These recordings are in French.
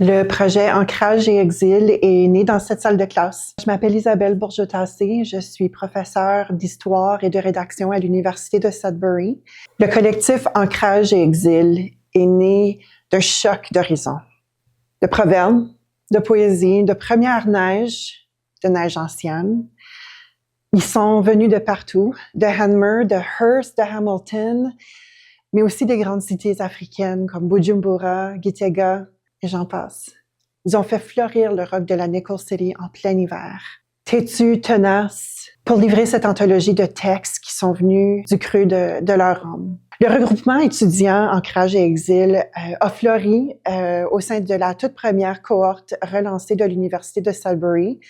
Le projet Ancrage et Exil est né dans cette salle de classe. Je m'appelle Isabelle Bourgeotassé, je suis professeure d'histoire et de rédaction à l'Université de Sudbury. Le collectif Ancrage et Exil est né d'un choc d'horizons, de proverbes, de poésie, de première neige, de neige ancienne. Ils sont venus de partout, de Hanmer, de Hearst, de Hamilton, mais aussi des grandes cités africaines comme Bujumbura, Gitega, et j'en passe. Ils ont fait fleurir le rock de la Nickel City en plein hiver. Têtus, tenaces, pour livrer cette anthologie de textes qui sont venus du creux de leur âme. Le regroupement étudiant Ancrage et Exil a fleuri au sein de la toute première cohorte relancée de l'Université de Sudbury,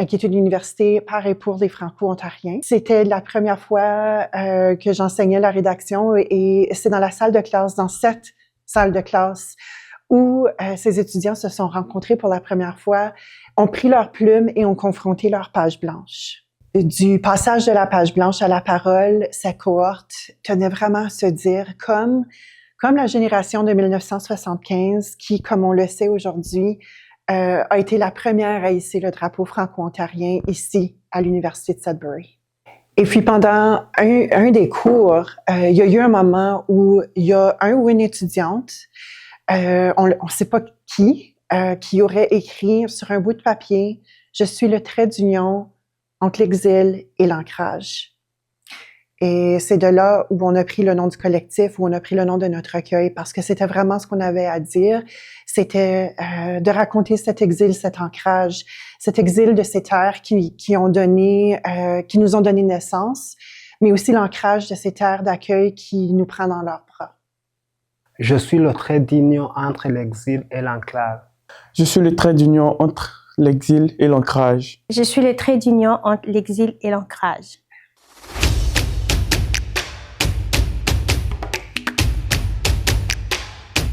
qui est une université par et pour les Franco-Ontariens. C'était la première fois que j'enseignais la rédaction et c'est dans la salle de classe, dans cette salle de classe, où ces étudiants se sont rencontrés pour la première fois, ont pris leurs plumes et ont confronté leur page blanche. Du passage de la page blanche à la parole, cette cohorte tenait vraiment à se dire, comme la génération de 1975, qui, comme on le sait aujourd'hui, a été la première à hisser le drapeau franco-ontarien ici, à l'Université de Sudbury. Et puis pendant un des cours, il y a eu un moment où il y a un ou une étudiante, on ne sait pas qui aurait écrit sur un bout de papier « Je suis le trait d'union entre l'exil et l'ancrage ». Et c'est de là où on a pris le nom du collectif, où on a pris le nom de notre recueil, parce que c'était vraiment ce qu'on avait à dire. C'était de raconter cet exil, cet ancrage, cet exil de ces terres qui nous ont donné naissance, mais aussi l'ancrage de ces terres d'accueil qui nous prend dans leurs bras. Je suis le trait d'union entre l'exil et l'enclave. Je suis le trait d'union entre l'exil et l'ancrage. Je suis le trait d'union entre l'exil et l'ancrage.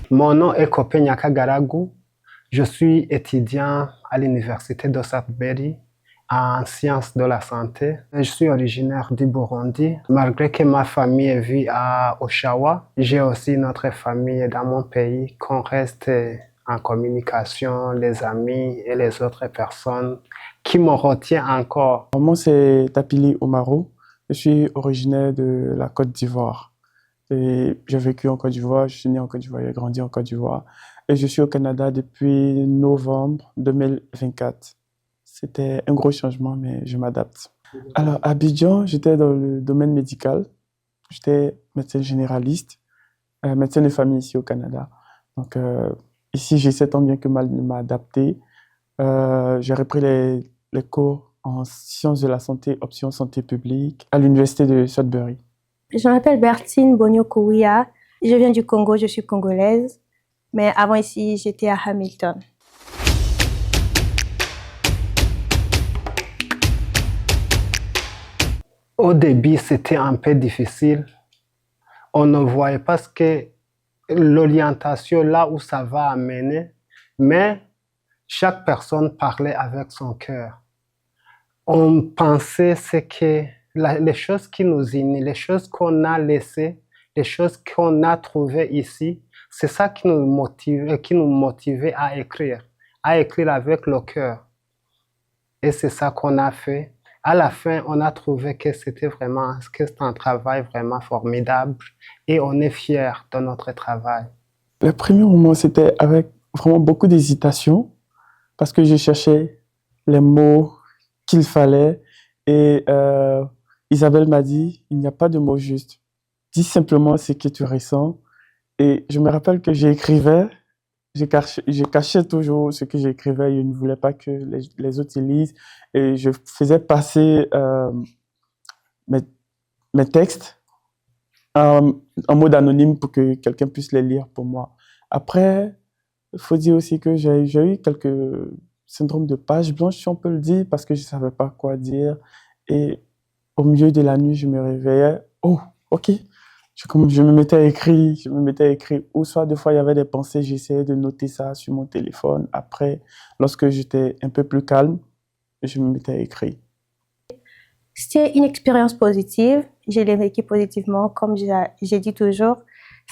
Mon nom est Kopé Nyakagaragu. Je suis étudiant à l'Université de Sudbury en sciences de la santé. Je suis originaire du Burundi. Malgré que ma famille vit à Oshawa, j'ai aussi notre famille dans mon pays qu'on reste en communication, les amis et les autres personnes qui me retiennent encore. Mon nom c'est Tapili Omaro. Je suis originaire de la Côte d'Ivoire. J'ai vécu en Côte d'Ivoire, je suis né en Côte d'Ivoire, j'ai grandi en Côte d'Ivoire. Et je suis au Canada depuis novembre 2024. C'était un gros changement, mais je m'adapte. Alors, à Abidjan, j'étais dans le domaine médical. J'étais médecin généraliste, médecin de famille ici au Canada. Donc, ici, j'essaie tant bien que mal de m'adapter. J'ai repris les cours en sciences de la santé, option santé publique, à l'Université de Sudbury. Je m'appelle Bertine Bonio-Kouya. Je viens du Congo, je suis congolaise. Mais avant ici, j'étais à Hamilton. Au début, c'était un peu difficile. On ne voyait pas ce que l'orientation, là où ça va amener, mais chaque personne parlait avec son cœur. On pensait que les choses qui nous unissent, les choses qu'on a laissées, les choses qu'on a trouvées ici, c'est ça qui nous motivait à écrire avec le cœur. Et c'est ça qu'on a fait. À la fin, on a trouvé que c'était un travail vraiment formidable et on est fiers de notre travail. Le premier moment, c'était avec vraiment beaucoup d'hésitation parce que je cherchais les mots qu'il fallait et Isabelle m'a dit, il n'y a pas de mots justes. Dis simplement ce que tu ressens. Et je me rappelle que j'écrivais, je cachais toujours ce que j'écrivais, je ne voulais pas que les autres lisent. Et je faisais passer mes textes en mode anonyme pour que quelqu'un puisse les lire pour moi. Après, il faut dire aussi que j'ai eu quelques syndromes de page blanche, si on peut le dire, parce que je ne savais pas quoi dire. Et au milieu de la nuit, je me réveillais. Oh, ok. Je me mettais à écrire. Ou soit, des fois, il y avait des pensées, j'essayais de noter ça sur mon téléphone. Après, lorsque j'étais un peu plus calme, je me mettais à écrire. C'était une expérience positive. Je l'ai vécu positivement, comme j'ai dit toujours.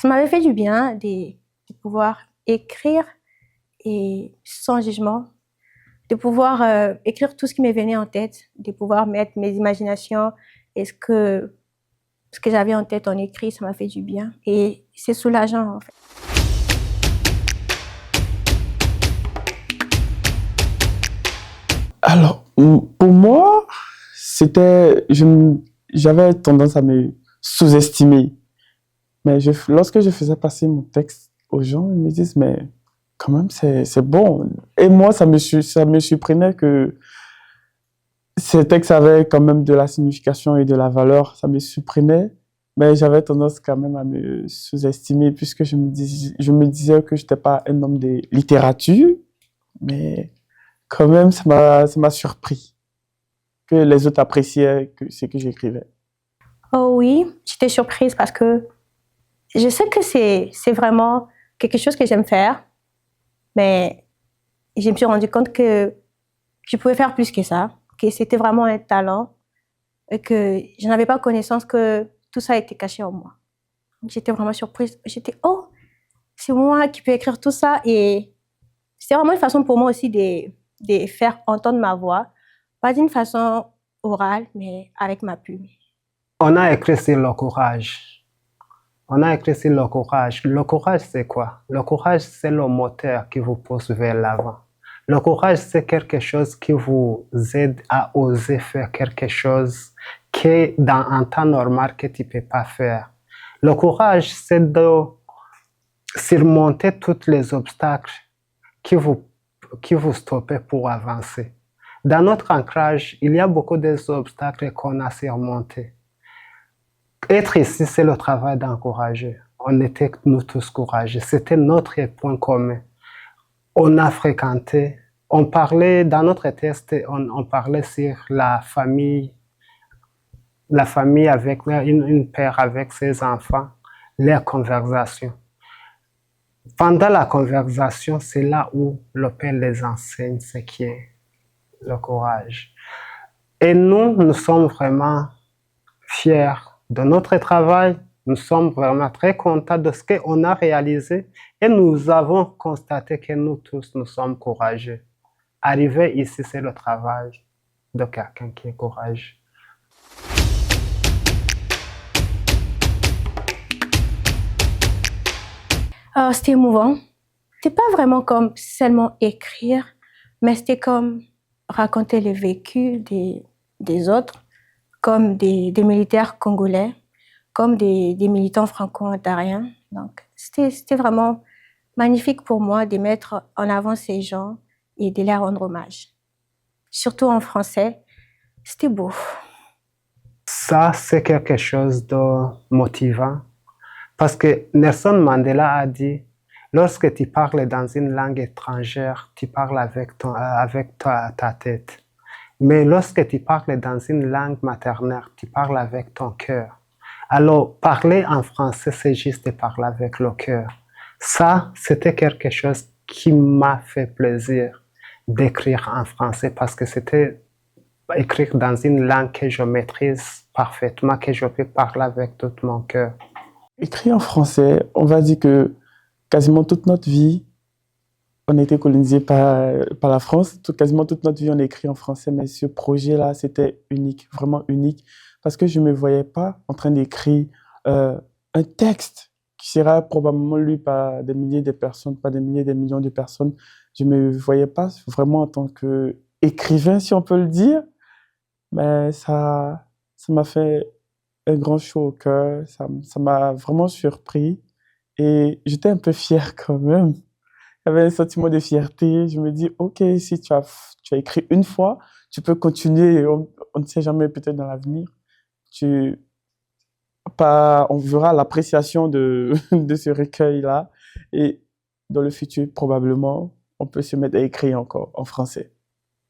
Ça m'avait fait du bien de pouvoir écrire et sans jugement, de pouvoir écrire tout ce qui m'est venu en tête, de pouvoir mettre mes imaginations et ce que j'avais en tête en écrit, ça m'a fait du bien. Et c'est soulageant, en fait. Alors, pour moi, j'avais tendance à me sous-estimer. Mais lorsque je faisais passer mon texte aux gens, ils me disent, mais quand même, c'est bon. Et moi, ça me surprenait que ces textes avaient quand même de la signification et de la valeur. Ça me surprenait, mais j'avais tendance quand même à me sous-estimer puisque je me disais que je n'étais pas un homme de littérature, mais quand même, ça m'a surpris que les autres appréciaient ce que j'écrivais. Oh oui, j'étais surprise parce que je sais que c'est vraiment quelque chose que j'aime faire, mais je me suis rendu compte que je pouvais faire plus que ça, que c'était vraiment un talent et que je n'avais pas connaissance que tout ça était caché en moi. J'étais vraiment surprise. J'étais, oh, c'est moi qui peux écrire tout ça. Et c'était vraiment une façon pour moi aussi de faire entendre ma voix, pas d'une façon orale, mais avec ma plume. On a écrit sur le courage. On a écrit sur le courage. Le courage, c'est quoi? Le courage, c'est le moteur qui vous pousse vers l'avant. Le courage, c'est quelque chose qui vous aide à oser faire quelque chose que dans un temps normal que tu ne peux pas faire. Le courage, c'est de surmonter tous les obstacles qui vous stoppent pour avancer. Dans notre ancrage, il y a beaucoup d'obstacles qu'on a surmontés. Être ici, c'est le travail d'encourager. On était nous tous courageux. C'était notre point commun. On a fréquenté, on parlait, dans notre test, on parlait sur la famille avec une père avec ses enfants, leurs conversations. Pendant la conversation, c'est là où le père les enseigne ce qui est le courage. Et nous sommes vraiment fiers de notre travail. Nous sommes vraiment très contents de ce qu'on a réalisé et nous avons constaté que nous tous, nous sommes courageux. Arriver ici, c'est le travail de quelqu'un qui est courageux. C'était émouvant. C'était pas vraiment comme seulement écrire, mais c'était comme raconter le vécu des autres, comme des militaires congolais, comme des militants franco-ontariens. Donc, c'était vraiment magnifique pour moi de mettre en avant ces gens et de leur rendre hommage. Surtout en français, c'était beau. Ça, c'est quelque chose de motivant. Parce que Nelson Mandela a dit, lorsque tu parles dans une langue étrangère, tu parles avec ta tête. Mais lorsque tu parles dans une langue maternelle, tu parles avec ton cœur. Alors, parler en français, c'est juste de parler avec le cœur. Ça, c'était quelque chose qui m'a fait plaisir d'écrire en français parce que c'était écrire dans une langue que je maîtrise parfaitement, que je peux parler avec tout mon cœur. Écrit en français, on va dire que quasiment toute notre vie, on a été colonisé par la France. Quasiment toute notre vie, on a écrit en français. Mais ce projet-là, c'était unique, vraiment unique. Parce que je ne me voyais pas en train d'écrire un texte qui sera probablement lu par des milliers de personnes, pas des milliers, des millions de personnes. Je ne me voyais pas vraiment en tant qu'écrivain, si on peut le dire. Mais ça m'a fait un grand chaud au cœur. Ça m'a vraiment surpris. Et j'étais un peu fier quand même. J'avais un sentiment de fierté. Je me dis, OK, si tu as écrit une fois, tu peux continuer. On ne sait jamais, peut-être dans l'avenir, on verra l'appréciation de ce recueil-là. Et dans le futur, probablement, on peut se mettre à écrire encore en français.